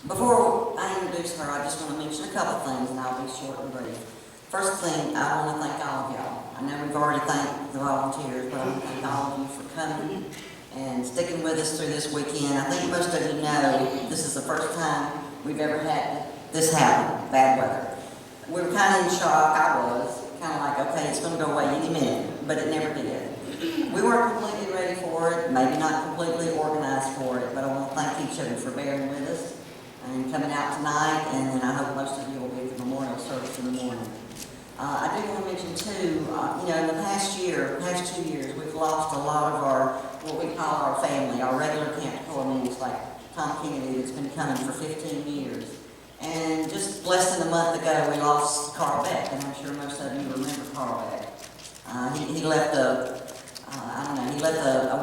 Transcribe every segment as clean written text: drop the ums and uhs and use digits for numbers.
Before I introduce her, I just want to mention a couple things, and I'll be short and brief. First thing, I want to thank all of y'all. I know we've already thanked the volunteers, but I want to thank all of you for coming and sticking with us through this weekend. I think most of you know this is the first time we've ever had this happen, bad weather. We were kind of in shock. I was kind of like, okay, it's going to go away any minute, but it never did. We weren't completely ready for it, maybe not completely organized for it, but I want to thank each of you for bearing with us and coming out tonight, and then I hope most of you will be at the memorial service in the morning. I do want to mention too, in the past 2 years, we've lost a lot of our, what we call our family, our regular Camp Toccoa members, like Tom Kennedy, that's been coming for 15 years. And just less than a month ago, we lost Carl Beck, and I'm sure most of you remember Carl Beck. He left a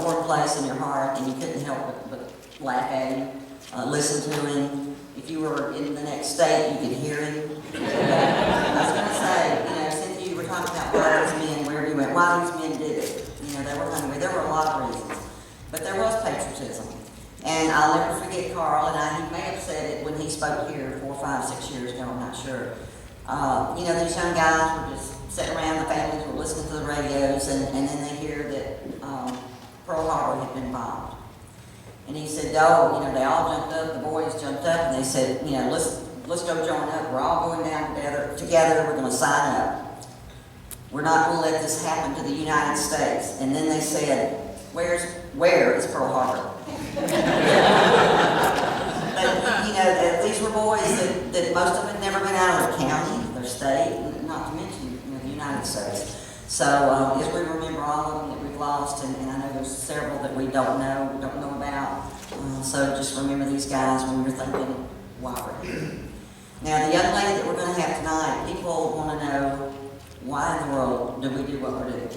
warm place in your heart, and you couldn't help but laugh at him, listen to him. If you were in the next state, you could hear him. I was going to say, since you were talking about why these men, where you went, why these men did it. They were hungry. There were a lot of reasons. But there was patriotism. And I'll never forget Carl, and he may have said it when he spoke here 4, 5, 6 years ago, I'm not sure. These young guys were just sitting around, the families were listening to the radios, and then they hear that Pearl Harbor had been bombed. And he said, they all jumped up, the boys jumped up, and they said, let's go join up. We're all going down together, we're going to sign up. We're not going to let this happen to the United States. And then they said, where is Pearl Harbor? But, these were boys that most of them had never been out of their county, their state, not to mention the United States. So as we remember all of them that we've lost, and I know there's several that we don't know about, so just remember these guys when you're thinking, wow, we're here. Now, the young lady that we're going to have tonight, people want to know, why in the world do we do what we're doing?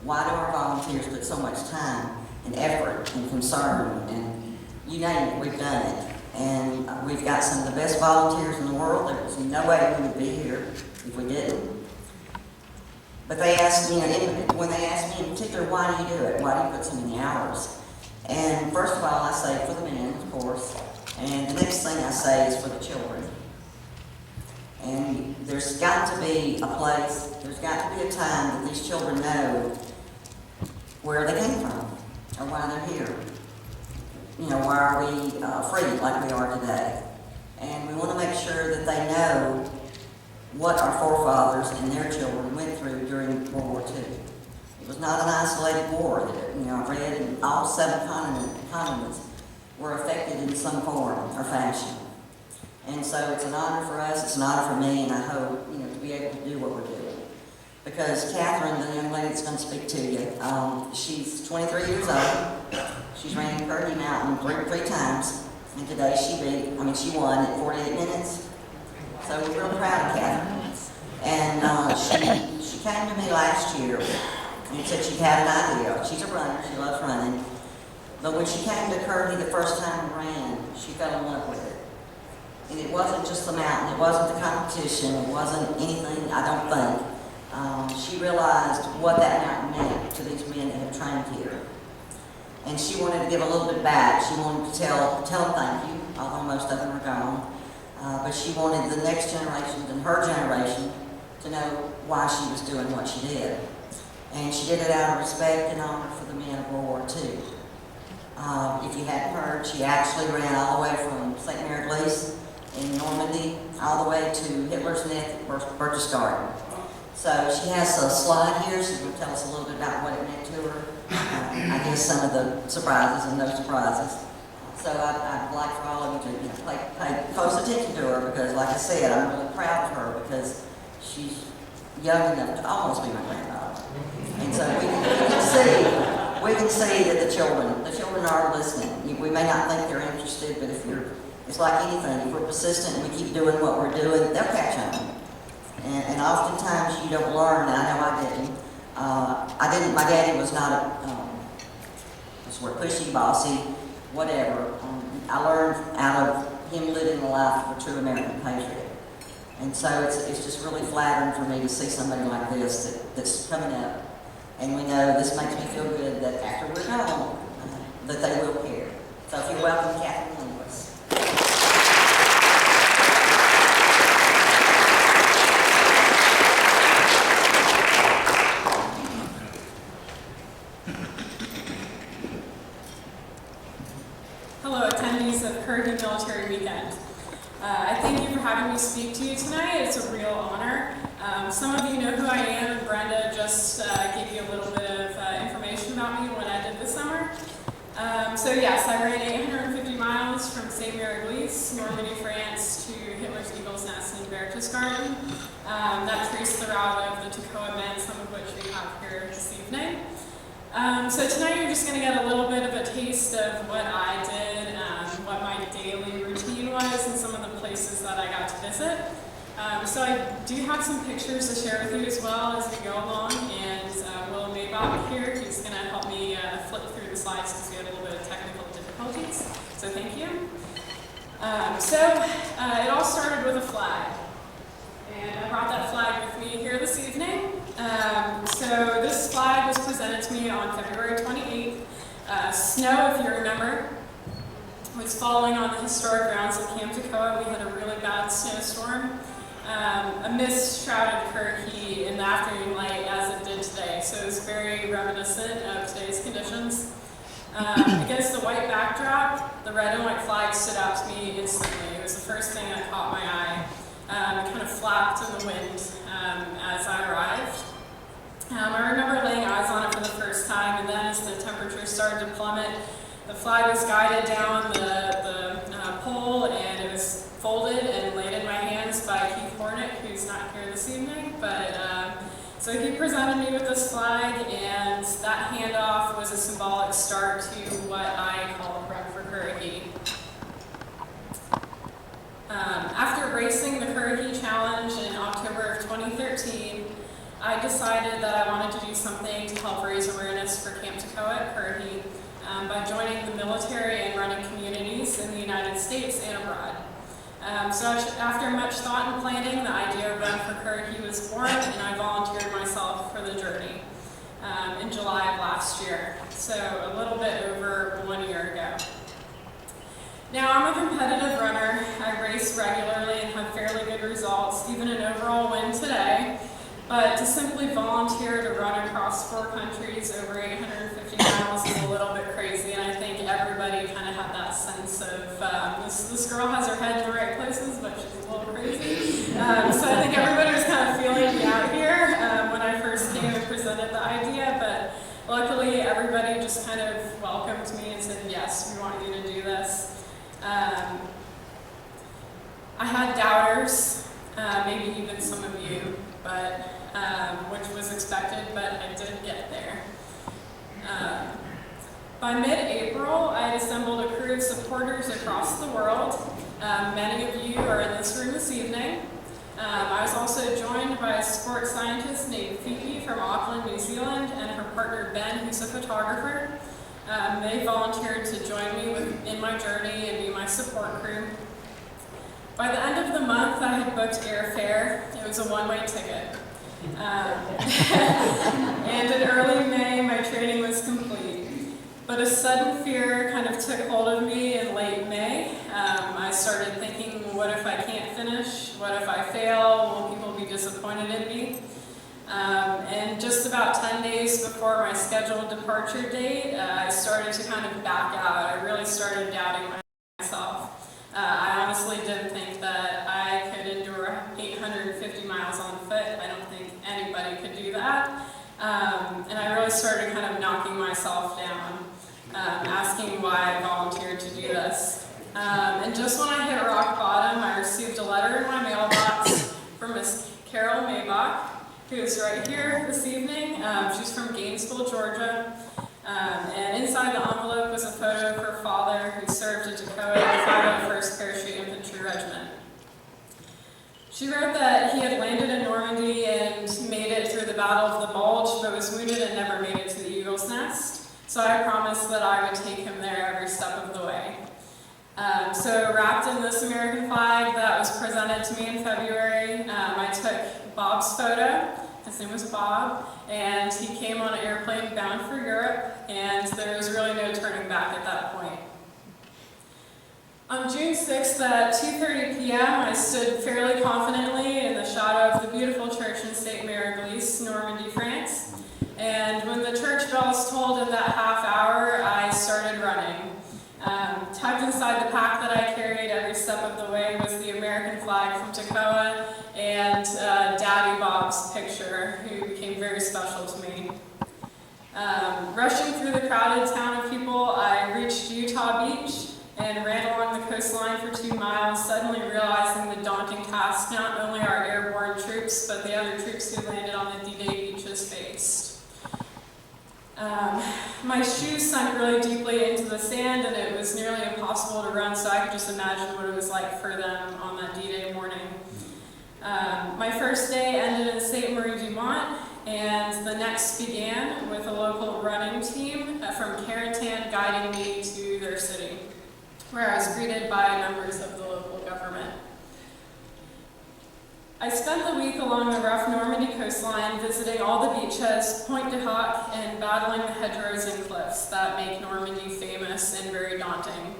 Why do our volunteers put so much time and effort and concern, and you name it, we've done it. And we've got some of the best volunteers in the world. There was no way we would be here if we didn't. But they asked me, when they asked me in particular, why do you do it? Why do you put so many hours? And first of all, I say for the men, of course. And the next thing I say is for the children. And there's got to be a place, there's got to be a time that these children know where they came from, or why they're here. Why are we free like we are today? And we want to make sure that they know what our forefathers and their children went through during World War II. It was not an isolated war. I've read in all 7 continents were affected in some form or fashion. And so it's an honor for us, it's an honor for me, and I hope to be able to do what we're doing. Because Kathryn, the young lady that's going to speak to you, she's 23 years old. She's ran Currahee Mountain three times, and today she won at 48 minutes. So we're real proud of Kathryn. And she came to me last year and said she had an idea. She's a runner, she loves running. But when she came to Currahee the first time and ran, she fell in love with it. And it wasn't just the mountain, it wasn't the competition, it wasn't anything, I don't think. She realized what that mountain meant to these men that have trained here. And she wanted to give a little bit back. She wanted to tell them thank you, although most of them are gone. But she wanted the next generation and her generation to know why she was doing what she did. And she did it out of respect and honor for the men of World War II. If you hadn't heard, she actually ran all the way from Ste-Mere-Eglise in Normandy all the way to Hitler's Neck at Berchtesgaden. So she has a slide here. She's going to tell us a little bit about what it meant to her. I guess some of the surprises and no surprises. So I'd like for all of you to pay close attention to her, because, like I said, I'm really proud of her because she's young enough to almost be my granddaughter. And so we can see that the children are listening. We may not think they're interested, but it's like anything. If we're persistent and we keep doing what we're doing, they'll catch on. And oftentimes you don't learn. I know I didn't. My daddy was not pushy, bossy, whatever. I learned out of him living a life of a true American patriot. And so it's just really flattering for me to see somebody like this that's coming up. And we know this makes me feel good that after we're gone, that they will care. So if you welcome Kathryn Lindquist. fellow attendees of Currahee Military Weekend. I thank you for having me speak to you tonight. It's a real honor. Some of you know who I am, and Brenda just gave you a little bit of information about me and what I did this summer. So yes, I ran 850 miles from Ste-Mere-Eglise, Normandy, France, to Hitler's Eagle's Nest in Berchtesgaden. That traced the route of the Toccoa men, some of which we have here this evening. So tonight you're just going to get a little bit of a taste of what I did, what my daily routine was, and some of the places that I got to visit. So I do have some pictures to share with you as well as we go along, and Will Maybach here, he's going to help me flip through the slides because we had a little bit of technical difficulties, so thank you. It all started with a flag, and I brought that flag with me here this evening. So this flag was presented to me on February 28th. Snow, if you remember, was falling on the historic grounds of Camp Toccoa. We had a really bad snowstorm. A mist shrouded Currahee in the afternoon light as it did today, so it was very reminiscent of today's conditions. Against the white backdrop, the red and white flag stood out to me instantly. It was the first thing that caught my eye. It kind of flapped in the wind as I arrived. I remember laying eyes on it for the first time, and then as the temperature started to plummet, the flag was guided down the pole, and it was folded and laid in my hands by Keith Hornick, who's not here this evening. So he presented me with this flag, and that handoff was a symbolic start to what I call Run for Currahee. After racing the Currahee Challenge in October of 2013, I decided that I wanted to do something to help raise awareness for Camp Toccoa at Currahee by joining the military and running communities in the United States and abroad. So after much thought and planning, the idea of Run for Currahee was born, and I volunteered myself for the journey in July of last year, so a little bit over 1 year ago. Now, I'm a competitive runner. I race regularly and have fairly good results, even an overall win today. But to simply volunteer to run across 4 countries over 850 miles is a little bit crazy, and I think everybody kind of had that sense of, this girl has her head in the right places, but she's a little crazy. So I think everybody was kind of feeling me out here when I first came and presented the idea, but luckily everybody just kind of welcomed me and said, yes, we want you to do this. I had doubters, maybe even some of you, but which was expected, but I did get there. By mid-April, I had assembled a crew of supporters across the world. Many of you are in this room this evening. I was also joined by a sports scientist named Phoebe from Auckland, New Zealand, and her partner Ben, who's a photographer. They volunteered to join me in my journey and be my support crew. By the end of the month, I had booked airfare. It was a one-way ticket. And in early May, my training was complete. But a sudden fear kind of took hold of me in late May. I started thinking, what if I can't finish? What if I fail? Will people be disappointed in me? And just about 10 days before my scheduled departure date, I started to kind of back out. I really started doubting myself. I honestly didn't think that I could endure 850 miles on foot. I don't think anybody could do that. And I really started kind of knocking myself down, asking why I volunteered to do this. And just when I hit rock bottom, I received a letter in my mailbox from Miss Carol Maybach, who is right here this evening. She's from Gainesville, Georgia. And inside the envelope was a photo of her father, who served at Toccoa in the 501st Parachute Infantry Regiment. She wrote that he had landed in Normandy and made it through the Battle of the Bulge, but was wounded and never made it to the Eagle's Nest. So I promised that I would take him there every step of the way. So wrapped in this American flag that was presented to me in February, I took Bob's photo. His name was Bob, and he came on an airplane bound for Europe, and there was really no turning back at that point. On June 6th at 2:30 p.m., I stood fairly confidently in the shadow of the beautiful church in Ste-Mere-Eglise, Normandy, France. And when the church bells tolled in that half hour, I started running. Tucked beside the pack that I carried every step of the way was the American flag from Toccoa and Daddy Bob's picture, who became very special to me. Rushing through the crowded town of people, I reached Utah Beach and ran along the coastline for 2 miles, suddenly realizing the daunting task not only our airborne troops, but the other troops who landed on the D-Day beaches faced. My shoes sunk really deeply into the sand, and it was nearly impossible to run, so I could just imagine what it was like for them on that D-Day morning. My first day ended in Ste-Mere-Eglise, and the next began with a local running team from Currahee guiding me to their city, where I was greeted by members of the local government. I spent the week along the rough Normandy coastline, visiting all the beachheads, Point de Hoc, and battling the hedgerows and cliffs that make Normandy famous and very daunting.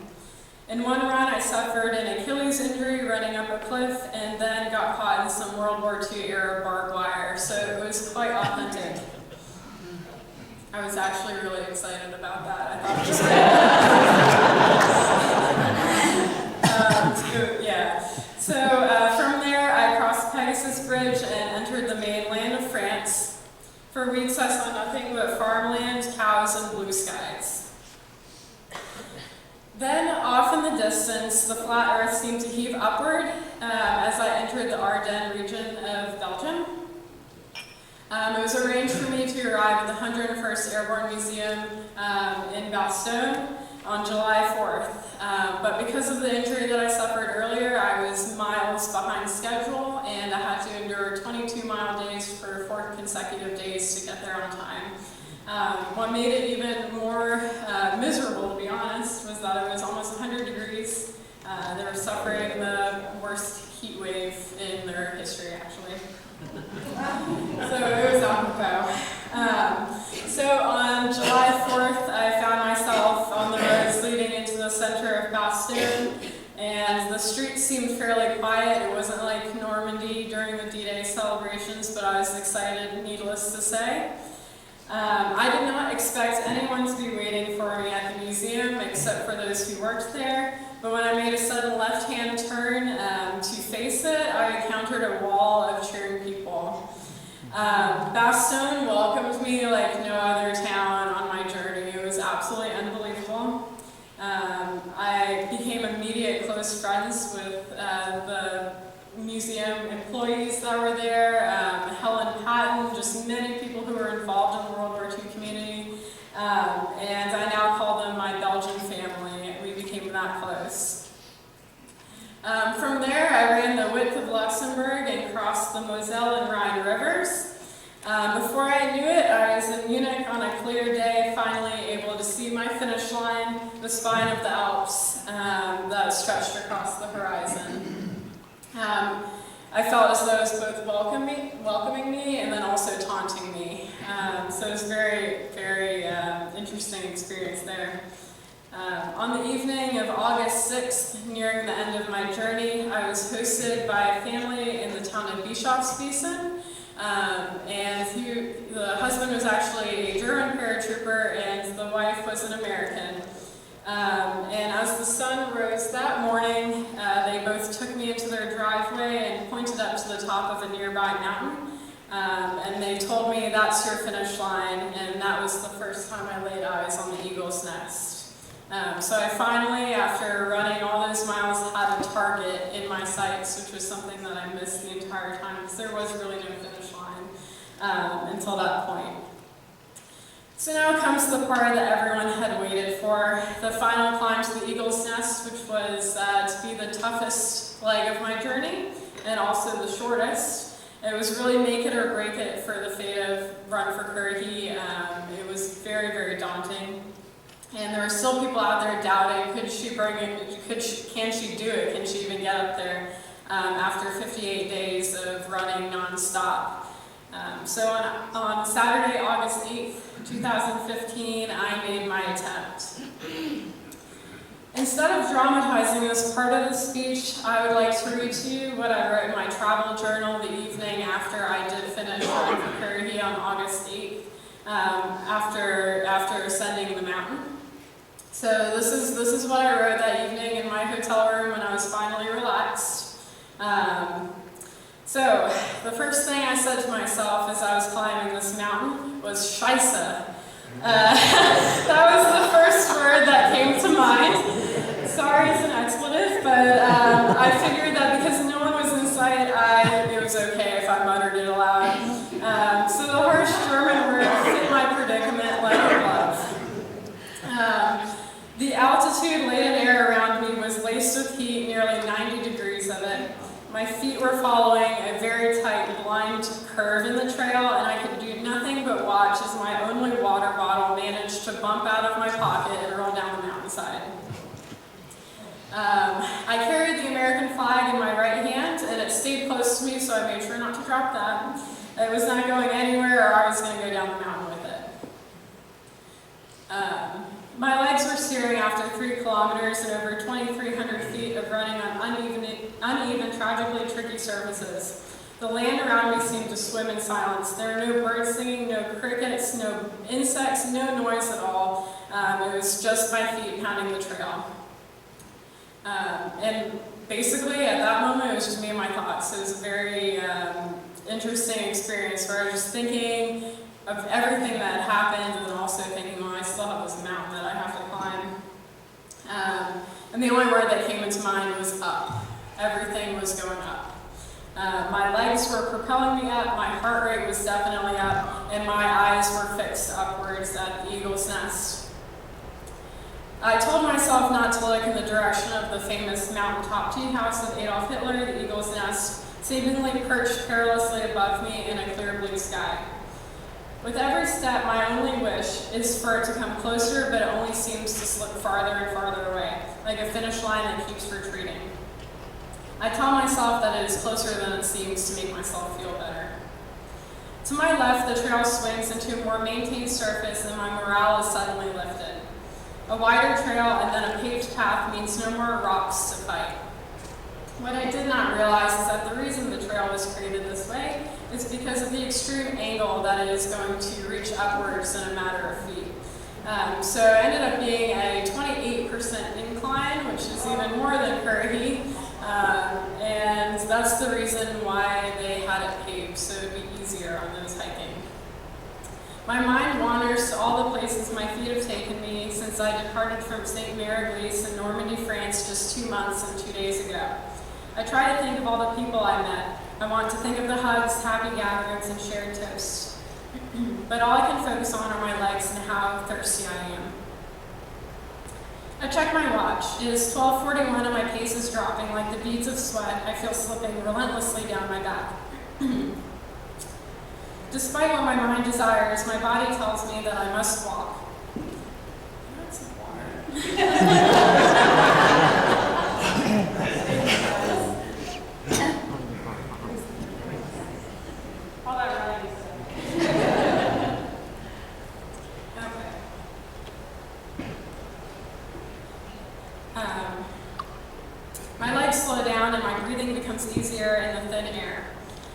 In one run, I suffered an Achilles injury running up a cliff, and then got caught in some World War II era barbed wire, so it was quite authentic. I was actually really excited about that. I thought it was great. So from there, I crossed Pegasus Bridge and entered the mainland of France. For weeks, I saw nothing but farmland, cows, and blue skies. Then, off in the distance, the flat earth seemed to heave upward as I entered the Ardennes region of Belgium. It was arranged for me to arrive at the 101st Airborne Museum in Bastogne on July 4th. But because of the injury that I suffered earlier, I was miles behind schedule, and I had to endure 22-mile days for 4 consecutive days to get there on time. What made it even more miserable, to be honest, was that it was almost 100 degrees. They were suffering the worst heat wave in their history, actually. So it was apropos. So on July 4th, I found myself on the roads leading into the center of Bastogne, and the streets seemed fairly quiet. It wasn't like Normandy during the D-Day celebrations, but I was excited, needless to say. I did not expect anyone to be waiting for me at the museum, except for those who worked there. But when I made a sudden left-hand turn to face it, I encountered a wall of cheering people. Bastogne welcomed me like no other town on my journey. It was absolutely unbelievable. I became immediate close friends with the museum employees that were there, Helen Patton, just many people who were involved in the World War II community, and I now call them my Belgian family. We became that close. From there, I ran the width of Luxembourg and crossed the Moselle and Rhine rivers. Before I knew it, I was in Munich on a clear day, finally able to see my finish line, the spine of the Alps that stretched across the horizon. I felt as though it was both welcoming me and then also taunting me. So it was a very, very interesting experience there. On the evening of August 6th, nearing the end of my journey, I was hosted by a family in the town of Bischofswiesen. And the husband was actually a German paratrooper and the wife was an American. And as the sun rose that morning, they both took me into their driveway and pointed up to the top of a nearby mountain. And they told me, "That's your finish line," and that was the first time I laid eyes on the eagle's nest. So I finally, after running all those miles, had a target in my sights, which was something that I missed the entire time, because there was really no finish line until that point. So now comes the part that everyone had waited for, the final climb to the eagle's nest, which was to be the toughest leg of my journey, and also the shortest. It was really make it or break it for the fate of Run for Currahee. It was very, very daunting. And there were still people out there doubting, can she do it? Can she even get up there after 58 days of running nonstop? So on Saturday, August 8th, 2015, I made my attempt. Instead of dramatizing this part of the speech, I would like to read to you what I wrote in my travel journal the evening after I did finish Run for Currahee on August 8th, after ascending the mountain. So this is what I wrote that evening in my hotel room when I was finally relaxed. So the first thing I said to myself as I was climbing this mountain was Scheisse. That was the first word that came to mind. Sorry, it's an expletive, but I figured that because no one was in sight, it was okay if I muttered it aloud. So the harsh German word fit my predicament like a glove. The altitude-laden air around me was laced with heat, nearly 90 degrees of it. My feet were following a very tight, blind curve in the trail, and I could do nothing but watch as my only water bottle managed to bump out of my pocket and roll down the mountainside. I carried the American flag in my right hand, and it stayed close to me, so I made sure not to drop that. It was not going anywhere, or I was going to go down the mountain with it. My legs were searing after 3 kilometers and over 2,300 feet of running on uneven, tragically tricky surfaces. The land around me seemed to swim in silence. There were no birds singing, no crickets, no insects, no noise at all. It was just my feet pounding the trail. And basically, at that moment, it was just me and my thoughts. It was a very interesting experience where I was just thinking of everything that had happened, and then also thinking, well, I still have this mountain that I have to climb. And the only word that came into mind was up. Everything was going up. My legs were propelling me up, my heart rate was definitely up, and my eyes were fixed upwards at the eagle's nest. I told myself not to look in the direction of the famous mountaintop tea house of Adolf Hitler, the eagle's nest, seemingly perched perilously above me in a clear blue sky. With every step, my only wish is for it to come closer, but it only seems to slip farther and farther away, like a finish line that keeps retreating. I tell myself that it is closer than it seems to make myself feel better. To my left, the trail swings into a more maintained surface, and my morale is suddenly lifted. A wider trail and then a paved path means no more rocks to fight. What I did not realize is that the reason the trail was created this way is because of the extreme angle that it is going to reach upwards in a matter of feet. So it ended up being a 28% incline, which is even more than Currahee, and that's the reason why they had it paved, so it would be easier on those hiking. My mind wanders to all the places my feet have taken me since I departed from Ste-Mere-Eglise in Normandy, France just 2 months and 2 days ago. I try to think of all the people I met. I want to think of the hugs, happy gatherings, and shared toasts. But all I can focus on are my legs and how thirsty I am. I check my watch. It is 12:41 and my pace is dropping like the beads of sweat I feel slipping relentlessly down my back. Despite what my mind desires, my body tells me that I must walk. That's some water. All that running is okay. My legs slow down and my breathing becomes easier in the thin air.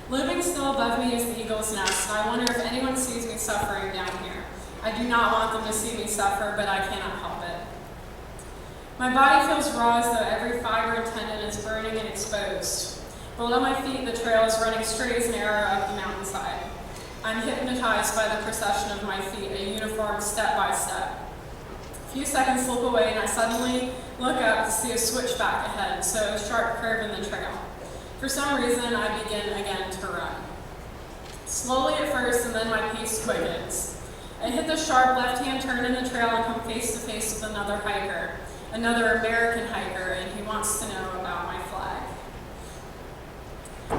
Looming still above me is the eagle's nest, and I wonder if anyone sees me suffering down here. I do not want them to see me suffer, but I cannot help it. My body feels raw as though every fiber and tendon is burning and exposed. Below my feet, the trail is running straight as an arrow up the mountainside. I'm hypnotized by the procession of my feet, a uniform step by step. A few seconds slip away, and I suddenly look up to see a switchback ahead, so a sharp curve in the trail. For some reason, I begin again to run. Slowly at first, and then my pace quickens. I hit the sharp left-hand turn in the trail and come face to face with another hiker, another American hiker, and he wants to know about my flag.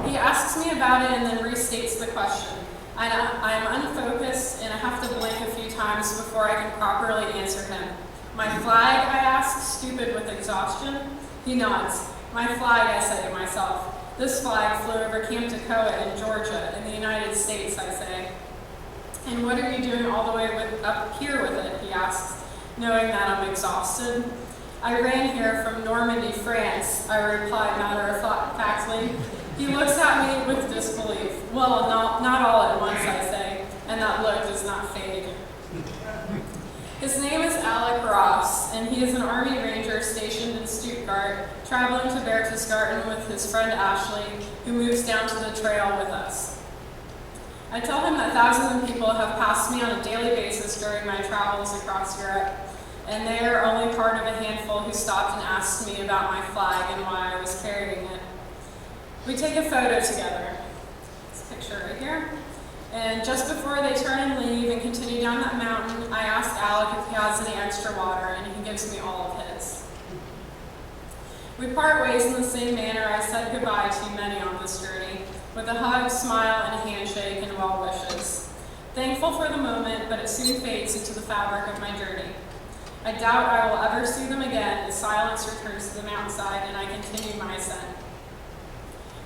He asks me about it and then restates the question. I am unfocused, and I have to blink a few times before I can properly answer him. My flag, I ask, stupid with exhaustion. He nods. My flag, I say to myself. This flag flew over Camp Toccoa in Georgia, in the United States, I say. And what are you doing all the way up here with it, he asks, knowing that I'm exhausted. I ran here from Normandy, France, I reply matter-of-factly. He looks at me with disbelief. Well, not all at once, I say, and that look does not fade. His name is Alec Ross, and he is an Army Ranger stationed in Stuttgart, traveling to Berchtesgaden with his friend Ashley, who moves down to the trail with us. I tell him that thousands of people have passed me on a daily basis during my travels across Europe, and they are only part of a handful who stopped and asked me about my flag and why I was carrying it. We take a photo together. This picture right here. And just before they turn and leave and continue down that mountain, I ask Alec if he has any extra water, and he gives me all of his. We part ways in the same manner I said goodbye to many on this journey, with a hug, smile, and a handshake and well wishes. Thankful for the moment, but it soon fades into the fabric of my journey. I doubt I will ever see them again as silence returns to the mountainside and I continue my ascent.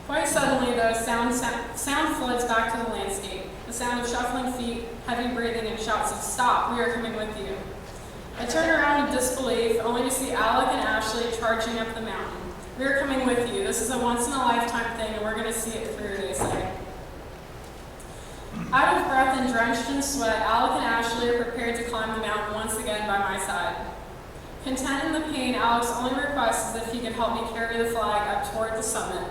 Quite suddenly, though, sound floods back to the landscape. The sound of shuffling feet, heavy breathing, and shouts of "Stop, we are coming with you." I turn around in disbelief, only to see Alec and Ashley charging up the mountain. "We are coming with you. This is a once-in-a-lifetime thing, and we're going to see it through," they say. Out of breath and drenched in sweat, Alec and Ashley are prepared to climb the mountain once again by my side. Content in the pain, Alec's only request is if he could help me carry the flag up toward the summit,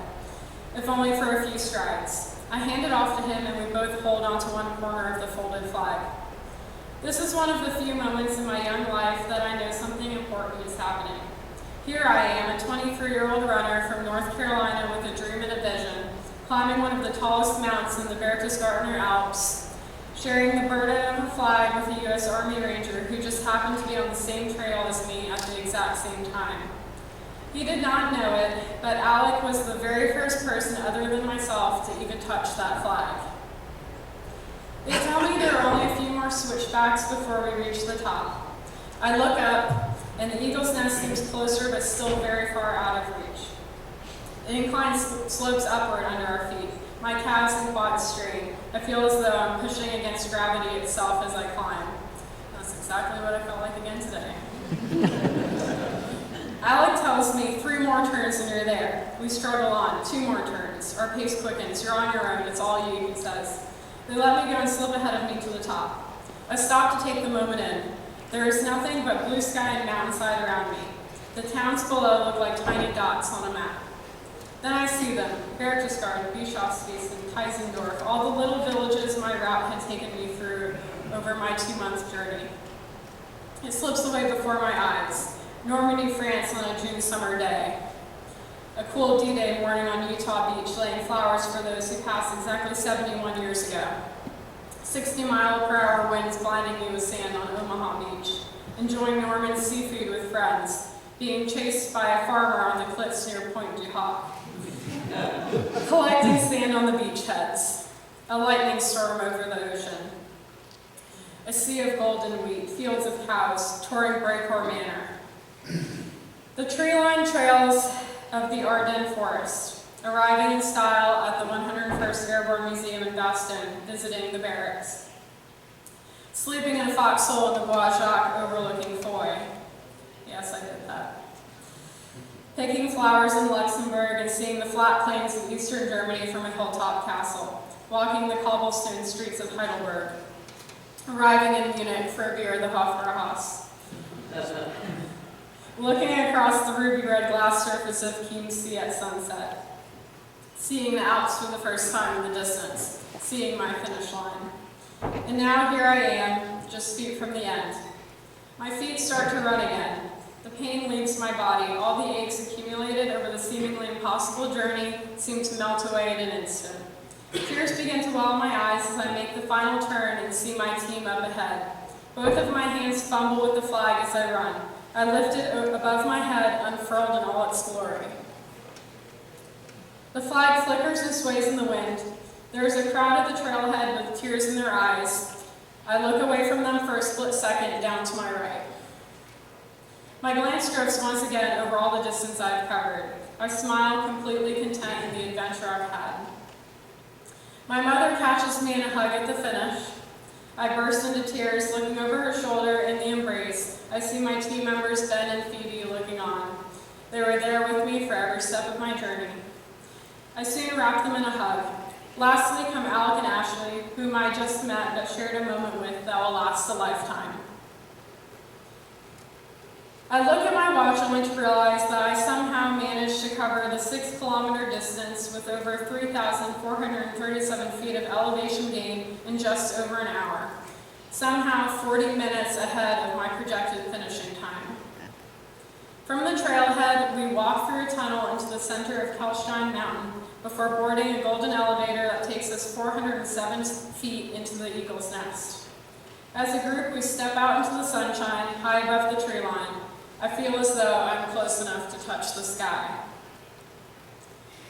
if only for a few strides. I hand it off to him, and we both hold onto one corner of the folded flag. This is one of the few moments in my young life that I know something important is happening. Here I am, a 23-year-old runner from North Carolina with a dream and a vision, climbing one of the tallest mountains in the Berchtesgaden Alps, sharing the burden of a flag with a U.S. Army Ranger who just happened to be on the same trail as me at the exact same time. He did not know it, but Alec was the very first person other than myself to even touch that flag. They tell me there are only a few more switchbacks before we reach the top. I look up, and the eagle's nest seems closer but still very far out of reach. The incline slopes upward under our feet. My calves and quads strain. I feel as though I'm pushing against gravity itself as I climb. That's exactly what I felt like again today. Alec tells me 3 more turns and you're there. We struggle on, 2 more turns. Our pace quickens. You're on your own. It's all you, he says. They let me go and slip ahead of me to the top. I stop to take the moment in. There is nothing but blue sky and mountainside around me. The towns below look like tiny dots on a map. Then I see them, Berchtesgaden, Bischofswiesen, Teisendorf, all the little villages my route had taken me through over my 2-month journey. It slips away before my eyes. Normandy, France on a June summer day. A cool D-Day morning on Utah Beach, laying flowers for those who passed exactly 71 years ago. 60-mile-per-hour winds blinding me with sand on Omaha Beach. Enjoying Norman seafood with friends. Being chased by a farmer on the cliffs near Point du Hoc. Collecting sand on the beachheads. A lightning storm over the ocean. A sea of golden wheat, fields of cows, touring Breakhor Manor. The tree-lined trails of the Ardennes Forest, arriving in style at the 101st Airborne Museum in Bastogne, visiting the barracks. Sleeping in a foxhole in the Bois Jacques overlooking Foy. Yes, I did that. Picking flowers in Luxembourg and seeing the flat plains of eastern Germany from a hilltop castle. Walking the cobblestone streets of Heidelberg. Arriving in Munich for a beer at the Hofbrauhaus. Looking across the ruby-red glass surface of Chiemsee at sunset. Seeing the Alps for the first time in the distance. Seeing my finish line. And now here I am, just feet from the end. My feet start to run again. The pain leaves my body. All the aches accumulated over the seemingly impossible journey seem to melt away in an instant. Tears begin to well in my eyes as I make the final turn and see my team up ahead. Both of my hands fumble with the flag as I run. I lift it above my head, unfurled in all its glory. The flag flickers and sways in the wind. There is a crowd at the trailhead with tears in their eyes. I look away from them for a split second down to my right. My glance drifts once again over all the distance I've covered. I smile, completely content in the adventure I've had. My mother catches me in a hug at the finish. I burst into tears, looking over her shoulder in the embrace. I see my team members Ben and Phoebe looking on. They were there with me for every step of my journey. I soon wrap them in a hug. Lastly come Alec and Ashley, whom I just met but shared a moment with that will last a lifetime. I look at my watch only to realize that I somehow managed to cover the 6-kilometer distance with over 3,437 feet of elevation gain in just over an hour, somehow 40 minutes ahead of my projected finishing time. From the trailhead, we walk through a tunnel into the center of Ste Mountain before boarding a golden elevator that takes us 407 feet into the eagle's nest. As a group, we step out into the sunshine, high above the tree line. I feel as though I'm close enough to touch the sky.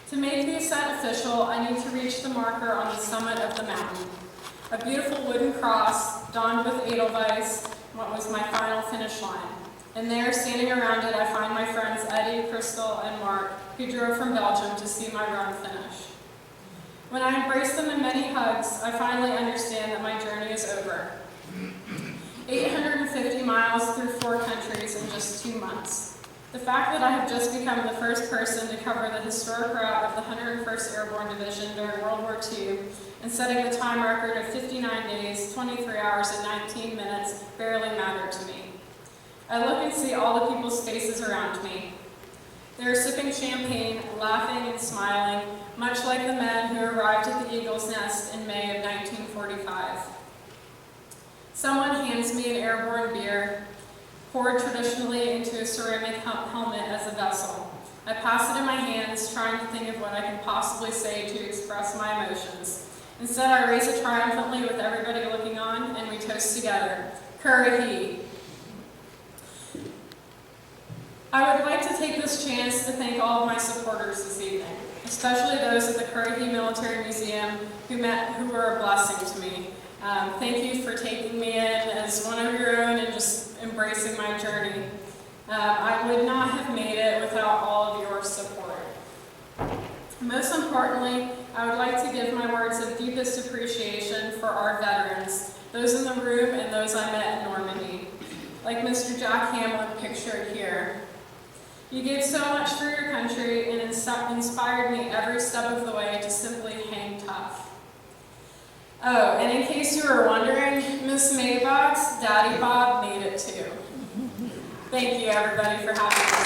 To make the ascent official, I need to reach the marker on the summit of the mountain. A beautiful wooden cross, donned with Edelweiss, what was my final finish line. And there, standing around it, I find my friends Eddie, Crystal, and Mark, who drove from Belgium to see my run finish. When I embrace them in many hugs, I finally understand that my journey is over. 850 miles through 4 countries in just 2 months. The fact that I have just become the first person to cover the historic route of the 101st Airborne Division during World War II and setting the time record of 59 days, 23 hours, and 19 minutes barely mattered to me. I look and see all the people's faces around me. They are sipping champagne, laughing and smiling, much like the men who arrived at the Eagle's Nest in May of 1945. Someone hands me an airborne beer, poured traditionally into a ceramic helmet as a vessel. I pass it in my hands, trying to think of what I can possibly say to express my emotions. Instead, I raise it triumphantly with everybody looking on, and we toast together. Currahee. I would like to take this chance to thank all of my supporters this evening, especially those at the Currahee Military Museum who were a blessing to me. Thank you for taking me in as one of your own and just embracing my journey. I would not have made it without all of your support. Most importantly, I would like to give my words of deepest appreciation for our veterans, those in the room and those I met in Normandy, like Mr. Jack Hamlin pictured here. You gave so much for your country and inspired me every step of the way to simply hang tough. Oh, and in case you were wondering, Miss Maybach's Daddy Bob made it too. Thank you, everybody, for having me.